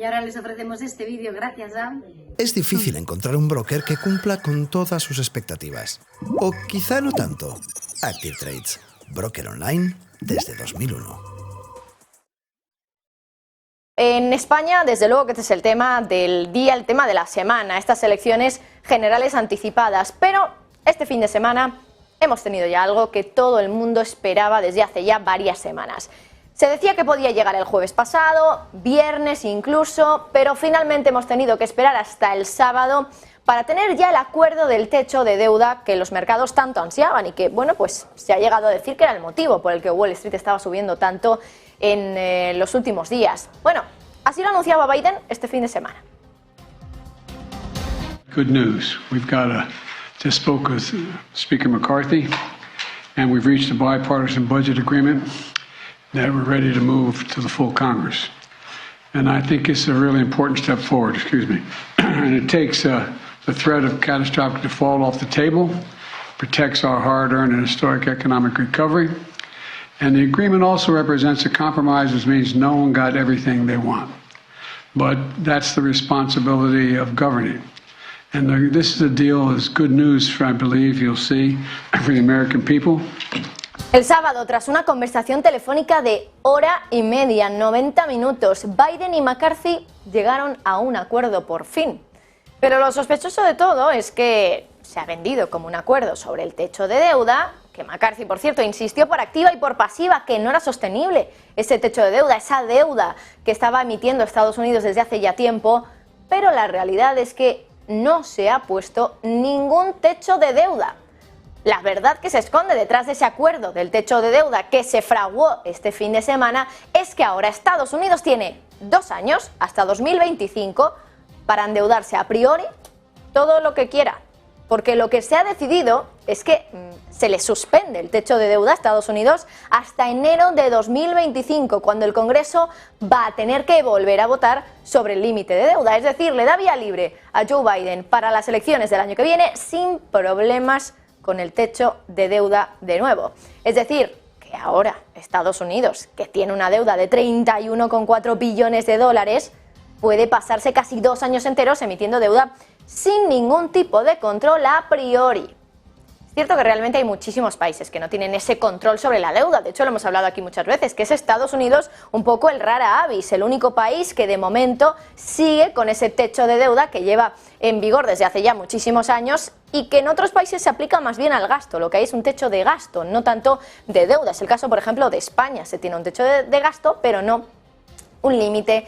Y ahora les ofrecemos este vídeo gracias a... Es difícil encontrar un broker que cumpla con todas sus expectativas. O quizá no tanto. Active Trades, broker online desde 2001. En España, desde luego que este es el tema del día, el tema de la semana, estas elecciones generales anticipadas. Pero este fin de semana hemos tenido ya algo que todo el mundo esperaba desde hace ya varias semanas. Se decía que podía llegar el jueves pasado, viernes incluso, pero finalmente hemos tenido que esperar hasta el sábado para tener ya el acuerdo del techo de deuda que los mercados tanto ansiaban y que, bueno, pues se ha llegado a decir que era el motivo por el que Wall Street estaba subiendo tanto en los últimos días. Bueno, así lo anunciaba Biden este fin de semana. Good news. We've just spoke with Speaker McCarthy, and we've reached a bipartisan budget agreement that we're ready to move to the full Congress. And I think it's a really important step forward, and it takes the threat of catastrophic default off the table, protects our hard-earned and historic economic recovery, and the agreement also represents a compromise, which means no one got everything they want. But that's the responsibility of governing. And this is a deal that's good news, I believe, you'll see, for the American people. El sábado, tras una conversación telefónica de hora y media, 90 minutos, Biden y McCarthy llegaron a un acuerdo por fin. Pero lo sospechoso de todo es que se ha vendido como un acuerdo sobre el techo de deuda, que McCarthy, por cierto, insistió por activa y por pasiva que no era sostenible ese techo de deuda, esa deuda que estaba emitiendo Estados Unidos desde hace ya tiempo, pero la realidad es que no se ha puesto ningún techo de deuda. La verdad que se esconde detrás de ese acuerdo del techo de deuda que se fraguó este fin de semana es que ahora Estados Unidos tiene 2 años, hasta 2025, para endeudarse a priori todo lo que quiera. Porque lo que se ha decidido es que se le suspende el techo de deuda a Estados Unidos hasta enero de 2025, cuando el Congreso va a tener que volver a votar sobre el límite de deuda. Es decir, le da vía libre a Joe Biden para las elecciones del año que viene sin problemas con el techo de deuda de nuevo. Es decir, que ahora Estados Unidos, que tiene una deuda de 31,4 billones de dólares, puede pasarse casi 2 años enteros emitiendo deuda sin ningún tipo de control a priori. Es cierto que realmente hay muchísimos países que no tienen ese control sobre la deuda. De hecho, lo hemos hablado aquí muchas veces, que es Estados Unidos un poco el rara avis, el único país que de momento sigue con ese techo de deuda que lleva en vigor desde hace ya muchísimos años y que en otros países se aplica más bien al gasto. Lo que hay es un techo de gasto, no tanto de deuda. Es el caso, por ejemplo, de España. Se tiene un techo de gasto, pero no un límite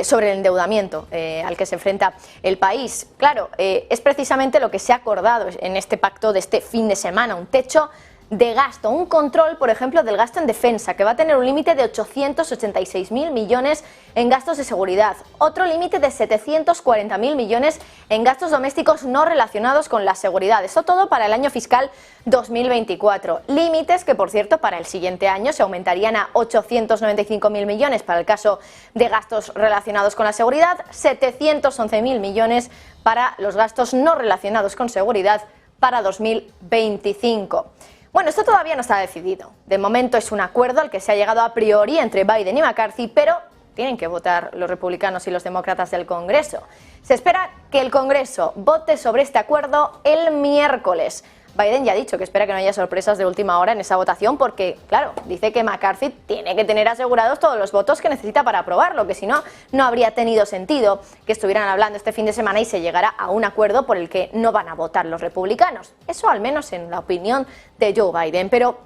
sobre el endeudamiento al que se enfrenta el país. Claro, es precisamente lo que se ha acordado en este pacto de este fin de semana, un techo de gasto, un control, por ejemplo, del gasto en defensa, que va a tener un límite de 886.000 millones en gastos de seguridad, otro límite de 740.000 millones en gastos domésticos no relacionados con la seguridad. Eso todo para el año fiscal 2024. Límites que, por cierto, para el siguiente año se aumentarían a 895.000 millones para el caso de gastos relacionados con la seguridad, 711.000 millones para los gastos no relacionados con seguridad para 2025. Bueno, esto todavía no está decidido. De momento es un acuerdo al que se ha llegado a priori entre Biden y McCarthy, pero tienen que votar los republicanos y los demócratas del Congreso. Se espera que el Congreso vote sobre este acuerdo el miércoles. Biden ya ha dicho que espera que no haya sorpresas de última hora en esa votación porque, claro, dice que McCarthy tiene que tener asegurados todos los votos que necesita para aprobarlo, que si no, no habría tenido sentido que estuvieran hablando este fin de semana y se llegara a un acuerdo por el que no van a votar los republicanos. Eso al menos en la opinión de Joe Biden. Pero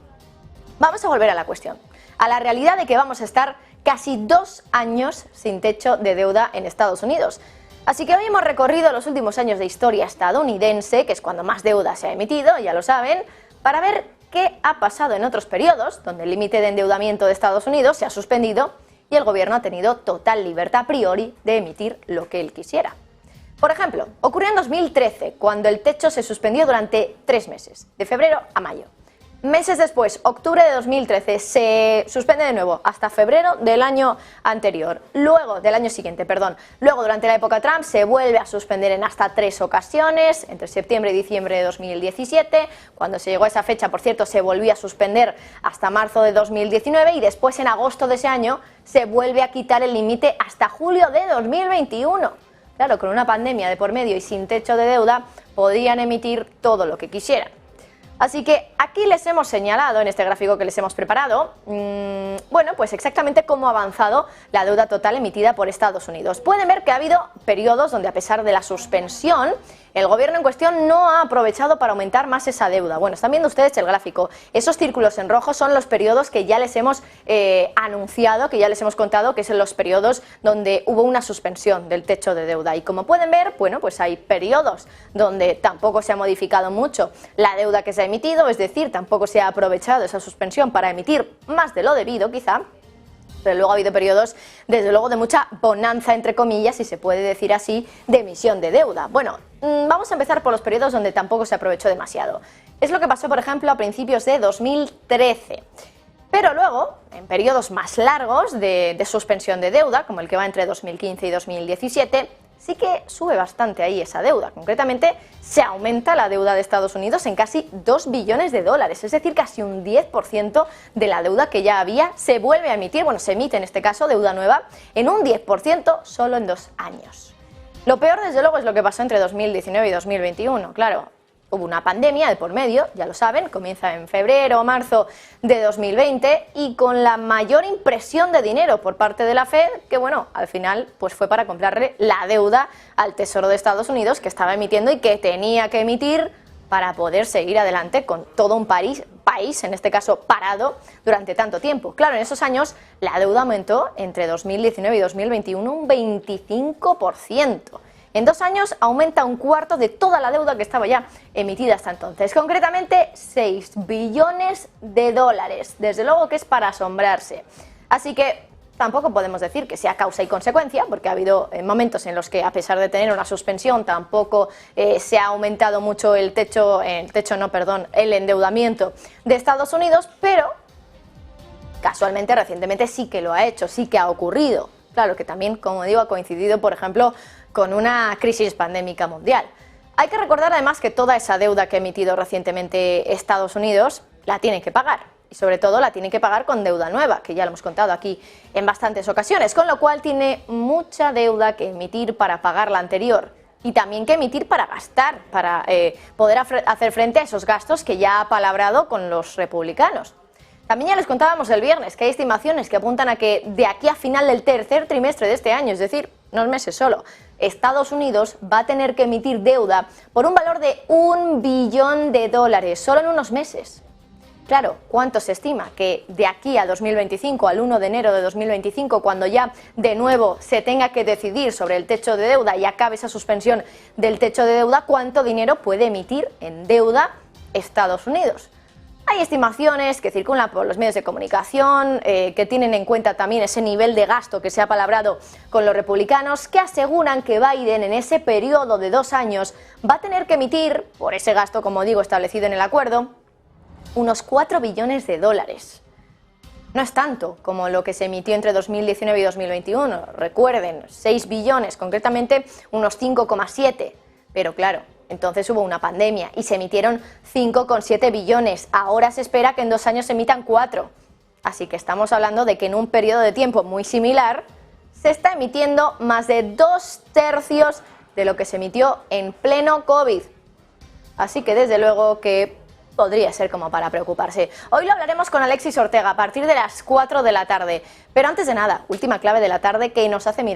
vamos a volver a la cuestión, a la realidad de que vamos a estar casi 2 años sin techo de deuda en Estados Unidos. Así que hoy hemos recorrido los últimos años de historia estadounidense, que es cuando más deuda se ha emitido, ya lo saben, para ver qué ha pasado en otros periodos, donde el límite de endeudamiento de Estados Unidos se ha suspendido y el gobierno ha tenido total libertad a priori de emitir lo que él quisiera. Por ejemplo, ocurrió en 2013, cuando el techo se suspendió durante 3 meses, de febrero a mayo. Meses después, octubre de 2013, se suspende de nuevo hasta febrero del año anterior. Luego, del año siguiente, perdón. Luego, durante la época Trump, se vuelve a suspender en hasta 3 ocasiones, entre septiembre y diciembre de 2017. Cuando se llegó a esa fecha, por cierto, se volvió a suspender hasta marzo de 2019 y después, en agosto de ese año, se vuelve a quitar el límite hasta julio de 2021. Claro, con una pandemia de por medio y sin techo de deuda, podían emitir todo lo que quisieran. Así que aquí les hemos señalado, en este gráfico que les hemos preparado, bueno, pues exactamente cómo ha avanzado la deuda total emitida por Estados Unidos. Pueden ver que ha habido periodos donde, a pesar de la suspensión, el gobierno en cuestión no ha aprovechado para aumentar más esa deuda. Bueno, están viendo ustedes el gráfico. Esos círculos en rojo son los periodos que ya les hemos anunciado, que ya les hemos contado, que son los periodos donde hubo una suspensión del techo de deuda. Y como pueden ver, bueno, pues hay periodos donde tampoco se ha modificado mucho la deuda que se ha emitido, es decir, tampoco se ha aprovechado esa suspensión para emitir más de lo debido, quizá. Pero luego ha habido periodos, desde luego, de mucha bonanza, entre comillas, si se puede decir así, de emisión de deuda. Bueno, vamos a empezar por los periodos donde tampoco se aprovechó demasiado. Es lo que pasó, por ejemplo, a principios de 2013. Pero luego, en periodos más largos de suspensión de deuda, como el que va entre 2015 y 2017, sí que sube bastante ahí esa deuda. Concretamente, se aumenta la deuda de Estados Unidos en casi 2 billones de dólares, es decir, casi un 10% de la deuda que ya había se vuelve a emitir, bueno, se emite en este caso deuda nueva, en un 10% solo en 2 años. Lo peor, desde luego, es lo que pasó entre 2019 y 2021, claro. Hubo una pandemia de por medio, ya lo saben, comienza en febrero o marzo de 2020 y con la mayor impresión de dinero por parte de la Fed, que bueno, al final pues fue para comprarle la deuda al Tesoro de Estados Unidos que estaba emitiendo y que tenía que emitir para poder seguir adelante con todo un país, en este caso parado, durante tanto tiempo. Claro, en esos años la deuda aumentó entre 2019 y 2021 un 25%. En 2 años aumenta un cuarto de toda la deuda que estaba ya emitida hasta entonces. Concretamente, 6 billones de dólares. Desde luego que es para asombrarse. Así que tampoco podemos decir que sea causa y consecuencia, porque ha habido momentos en los que, a pesar de tener una suspensión, tampoco se ha aumentado mucho el endeudamiento de Estados Unidos, pero casualmente, recientemente sí que lo ha hecho, sí que ha ocurrido. Claro que también, como digo, ha coincidido, por ejemplo, con una crisis pandémica mundial. Hay que recordar además que toda esa deuda que ha emitido recientemente Estados Unidos la tiene que pagar. Y sobre todo la tiene que pagar con deuda nueva, que ya lo hemos contado aquí en bastantes ocasiones, con lo cual tiene mucha deuda que emitir para pagar la anterior y también que emitir para gastar, para poder hacer frente a esos gastos que ya ha palabrado con los republicanos. También ya les contábamos el viernes que hay estimaciones que apuntan a que de aquí a final del tercer trimestre de este año, es decir, unos meses solo, Estados Unidos va a tener que emitir deuda por un valor de $1 billón solo en unos meses. Claro, ¿cuánto se estima? Que de aquí a 2025, al 1 de enero de 2025, cuando ya de nuevo se tenga que decidir sobre el techo de deuda y acabe esa suspensión del techo de deuda, ¿cuánto dinero puede emitir en deuda Estados Unidos? Hay estimaciones que circulan por los medios de comunicación, que tienen en cuenta también ese nivel de gasto que se ha palabrado con los republicanos, que aseguran que Biden en ese periodo de 2 años va a tener que emitir, por ese gasto, como digo, establecido en el acuerdo, unos 4 billones de dólares. No es tanto como lo que se emitió entre 2019 y 2021. Recuerden, 6 billones, concretamente unos 5,7. Pero claro, entonces hubo una pandemia y se emitieron 5,7 billones. Ahora se espera que en 2 años se emitan 4. Así que estamos hablando de que en un periodo de tiempo muy similar se está emitiendo más de 2/3 de lo que se emitió en pleno COVID. Así que desde luego que podría ser como para preocuparse. Hoy lo hablaremos con Alexis Ortega a partir de las 4 de la tarde. Pero antes de nada, última clave de la tarde que nos hace mirar